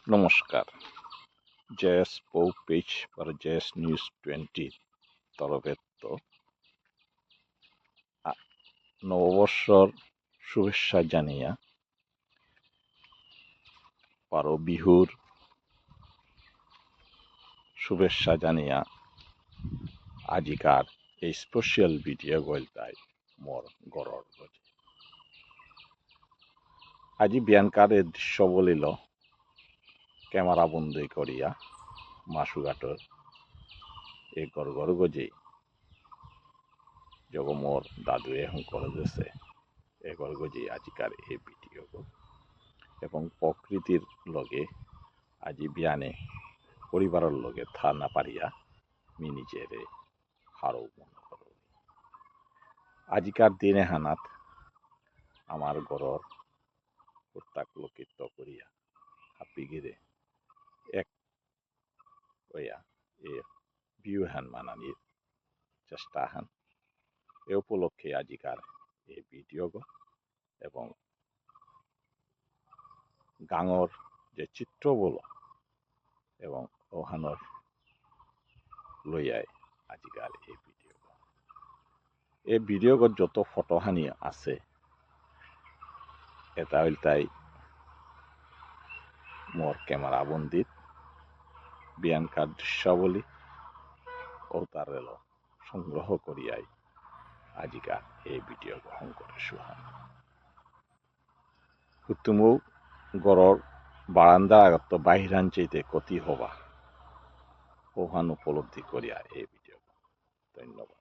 নমস্কার। JS পৌ page বা JS news 20 তরফের তো নববর্ষর শুভেচ্ছা জানিয়া পারো বিহুর শুভেচ্ছা জানিয়া আজিকার এই স্পেশাল ভিডিও গলতাই মোর গড়র গজে আজি বিয়ানকার এই দৃশ্য বলিল ক্যামেরা বন্দি করিয়া মাসুঘাটর এই গড় গজে যগ মোর দাদুয়ে এখন করে দিছে এ গড় গজে আজিকার এই ভিডিও এবং প্রকৃতির লগে আজি বিয়ানে পরিবারের লগে থা না পারিয়া মি নিজেরে হারও মনে করো আজিকার দিনে হানাত আমার ঘরর প্রত্যাক লোকিত করিয়া হাপি গিরে এক হইয়া এ বিহু হান মানানির চেষ্টা হান এ উপলক্ষে আজিকার এই ভিডিও এবং গাঙর যে চিত্র বলো এবং ওহানর লইয়াই আজিকার এই ভিডিও যত ফটোহানি আছে এটা হইল তাই মোর ক্যামেরা বন্দিত বিয়ানকার দৃশ্যাবলী ও তার রেল সংগ্রহ করিয়াই আজিকার এই ভিডিও গ্রহণ করে সুহান হুতুমু গড়র বারান্দার আগত বাহিরান চাইতে কতি হবা ওহান উপলব্ধি করিয়া এই ভিডিও ধন্যবাদ।